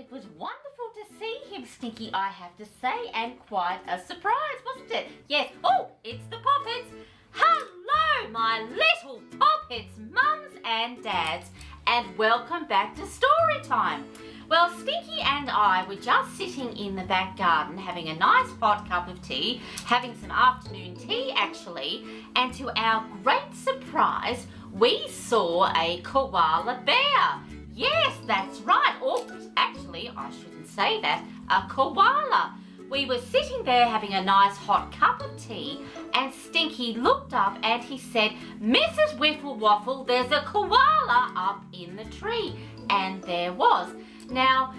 it was wonderful to see him, Stinky, I have to say, and quite a surprise, wasn't it? Yes. Oh, it's the Poppets. Hello, my little Poppets, mums and dads, and welcome back to story time. Well, Stinky and I were just sitting in the back garden having a nice hot cup of tea, having some afternoon tea actually, and to our great surprise, we saw a koala bear. Yes, that's right. Oh, actually, I shouldn't say that. A koala. We were sitting there having a nice hot cup of tea, and Stinky looked up and he said, "Mrs. Wiffle Waffle, there's a koala up in the tree." And there was. Now,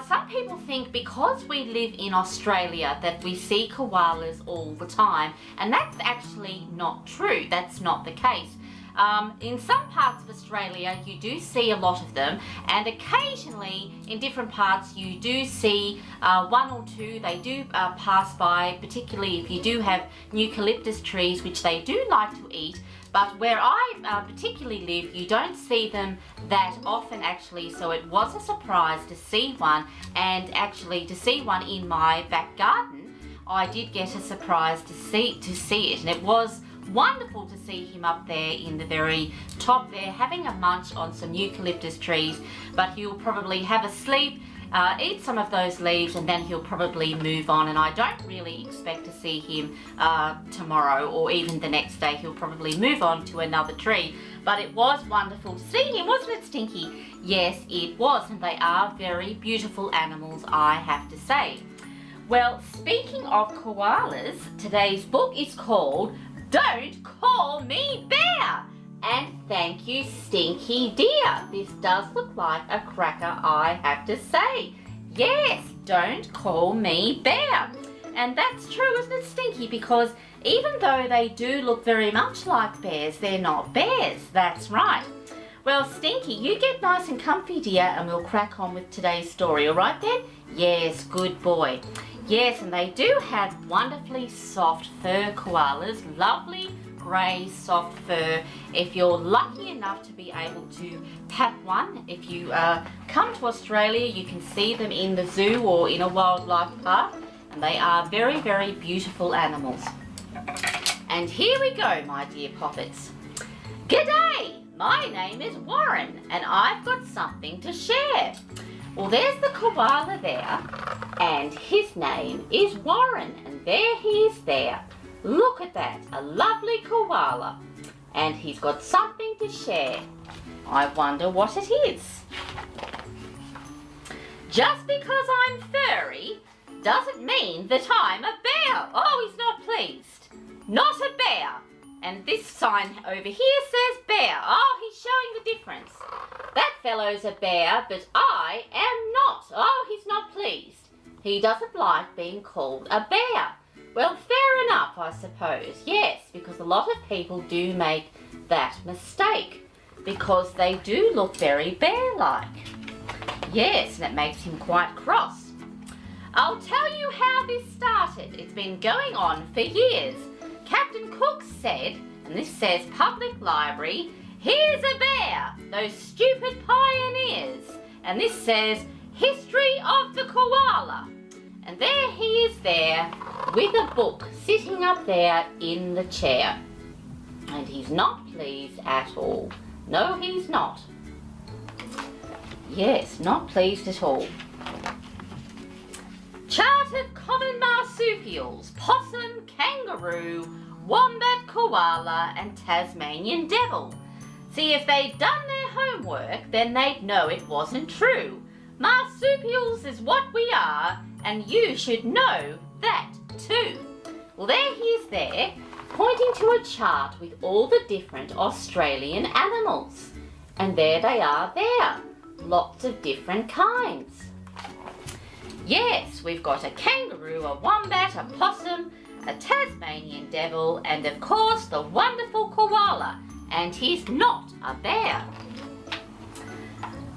some people think because we live in Australia that we see koalas all the time, and that's actually not true. That's not the case. In some parts of Australia you do see a lot of them, and occasionally in different parts you do see one or two. They do pass by, particularly if you do have eucalyptus trees, which they do like to eat. But where I particularly live, you don't see them that often actually, so it was a surprise to see one, and actually to see one in my back garden. I did get a surprise to see it, and it was wonderful to see him up there in the very top there having a munch on some eucalyptus trees, but he'll probably have a sleep, eat some of those leaves, and then he'll probably move on, and I don't really expect to see him tomorrow or even the next day. He'll probably move on to another tree, but it was wonderful to see him, wasn't it, Stinky? Yes, it was, and they are very beautiful animals, I have to say. Well, speaking of koalas, today's book is called Don't Call Me Bear. And thank you, Stinky dear. This does look like a cracker, I have to say. Yes, don't call me bear. And that's true, isn't it, Stinky? Because even though they do look very much like bears, they're not bears. That's right. Well, Stinky, you get nice and comfy, dear, and we'll crack on with today's story, all right then? Yes, good boy. Yes, and they do have wonderfully soft fur koalas, lovely grey soft fur. If you're lucky enough to be able to pat one, if you come to Australia, you can see them in the zoo or in a wildlife park, and they are very, very beautiful animals. And here we go, my dear Poppets. G'day, my name is Warren, and I've got something to share. Well, there's the koala there, and his name is Warren, and there he is there. Look at that, a lovely koala, and he's got something to share. I wonder what it is. Just because I'm furry doesn't mean that I'm a bear. Oh, he's not pleased. Not a bear. And this sign over here says bear. Oh, he's showing the difference. That fellow's a bear, but I am not. Oh, he's not pleased. He doesn't like being called a bear. Well, fair enough, I suppose. Yes, because a lot of people do make that mistake because they do look very bear-like. Yes, and it makes him quite cross. I'll tell you how this started. It's been going on for years. Captain Cook said, and this says Public Library, "Here's a bear, those stupid pioneers." And this says History of the Koala. And there he is there with a book sitting up there in the chair. And he's not pleased at all. No, he's not. Yes, not pleased at all. Chart of common marsupials: possum, kangaroo, wombat, koala, and Tasmanian devil. See, if they'd done their homework, then they'd know it wasn't true. Marsupials is what we are, and you should know that too. Well, there he is there, pointing to a chart with all the different Australian animals. And there they are there, lots of different kinds. Yes, we've got a kangaroo, a wombat, a possum, a Tasmanian devil, and of course the wonderful koala, and he's not a bear.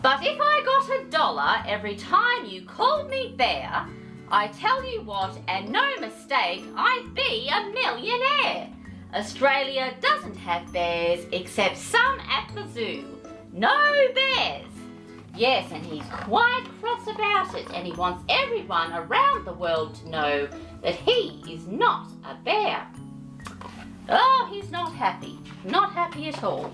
But if I got $1 every time you called me bear, I tell you what, and no mistake, I'd be a millionaire. Australia doesn't have bears except some at the zoo. No bears. Yes, and he's quite cross about it, and he wants everyone around the world to know that he is not a bear. Oh, he's not happy. Not happy at all.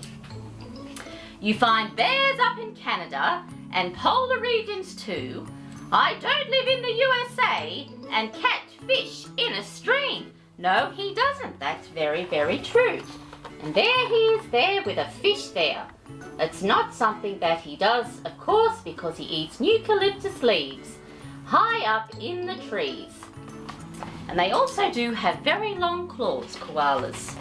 You find bears up in Canada and polar regions too. I don't live in the USA and catch fish in a stream. No, he doesn't. That's very, very true. And there he is there with a fish there. It's not something that he does, of course, because he eats eucalyptus leaves high up in the trees. And they also do have very long claws, koalas.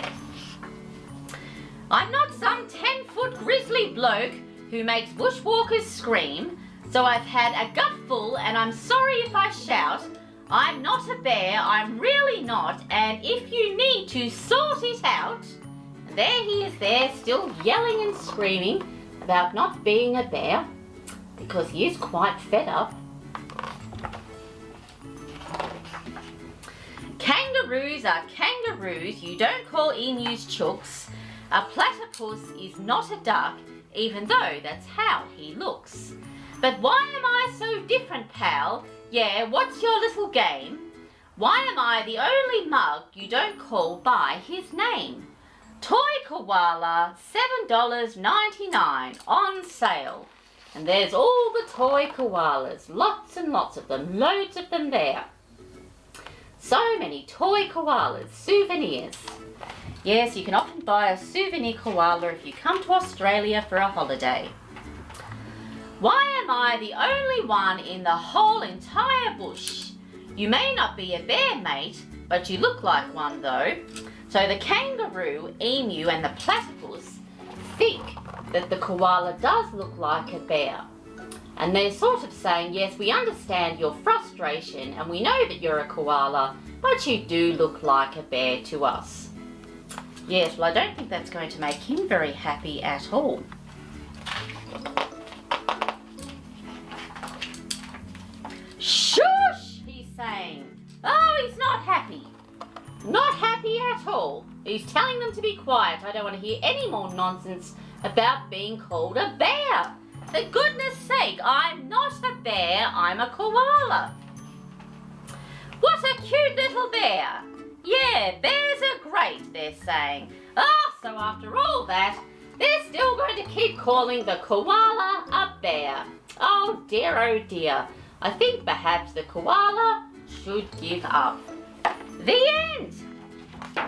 I'm not some 10-foot grizzly bloke who makes bushwalkers scream, so I've had a gutful and I'm sorry if I shout. I'm not a bear, I'm really not, and if you need to sort it out. There he is there, still yelling and screaming about not being a bear, because he is quite fed up. Kangaroos are kangaroos, you don't call emus chooks. A platypus is not a duck, even though that's how he looks. But why am I so different, pal? Yeah, what's your little game? Why am I the only mug you don't call by his name? Toy koala, $7.99 on sale. And there's all the toy koalas, lots and lots of them, loads of them there. So many toy koalas, souvenirs. Yes, you can often buy a souvenir koala if you come to Australia for a holiday. Why am I the only one in the whole entire bush? You may not be a bear, mate, but you look like one though. So the kangaroo, emu and the platypus think that the koala does look like a bear. And they're sort of saying, yes, we understand your frustration and we know that you're a koala, but you do look like a bear to us. Yes, well, I don't think that's going to make him very happy at all. Shush, he's saying. Oh, he's not happy. Not happy at all. He's telling them to be quiet. I don't want to hear any more nonsense about being called a bear. For goodness sake, I'm not a bear, I'm a koala. What a cute little bear. Yeah, bears are great, they're saying. Oh, so after all that, they're still going to keep calling the koala a bear. Oh dear, I think perhaps the koala should give up. The end.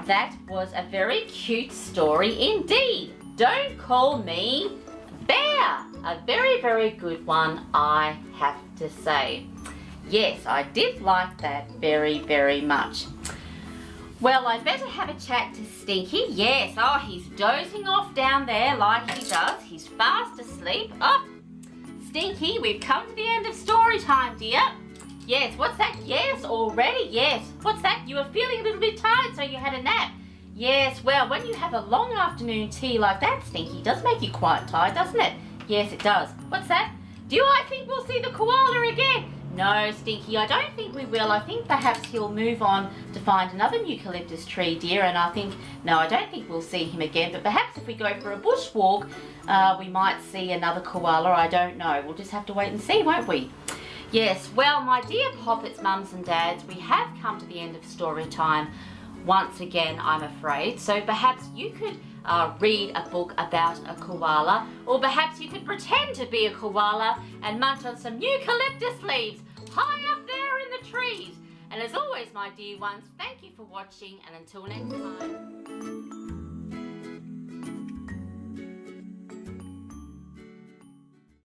That was a very cute story indeed. Don't call me bear. A very, very good one, I have to say. Yes, I did like that very, very much. Well, I'd better have a chat to Stinky. Yes, oh, he's dozing off down there like he does. He's fast asleep. Oh, Stinky, we've come to the end of story time, dear. Yes, what's that? Yes, already? Yes. What's that? You were feeling a little bit tired, so you had a nap. Yes, well, when you have a long afternoon tea like that, Stinky, it does make you quite tired, doesn't it? Yes, it does. What's that? Do I think we'll see the koala again? No, Stinky, I don't think we will. I think perhaps he'll move on to find another eucalyptus tree, dear, and I don't think we'll see him again, but perhaps if we go for a bushwalk, we might see another koala. I don't know. We'll just have to wait and see, won't we? Yes, well, my dear Poppets, mums and dads, we have come to the end of story time once again, I'm afraid. So perhaps you could read a book about a koala, or perhaps you could pretend to be a koala and munch on some eucalyptus leaves high up there in the trees. And as always, my dear ones, thank you for watching, and until next time.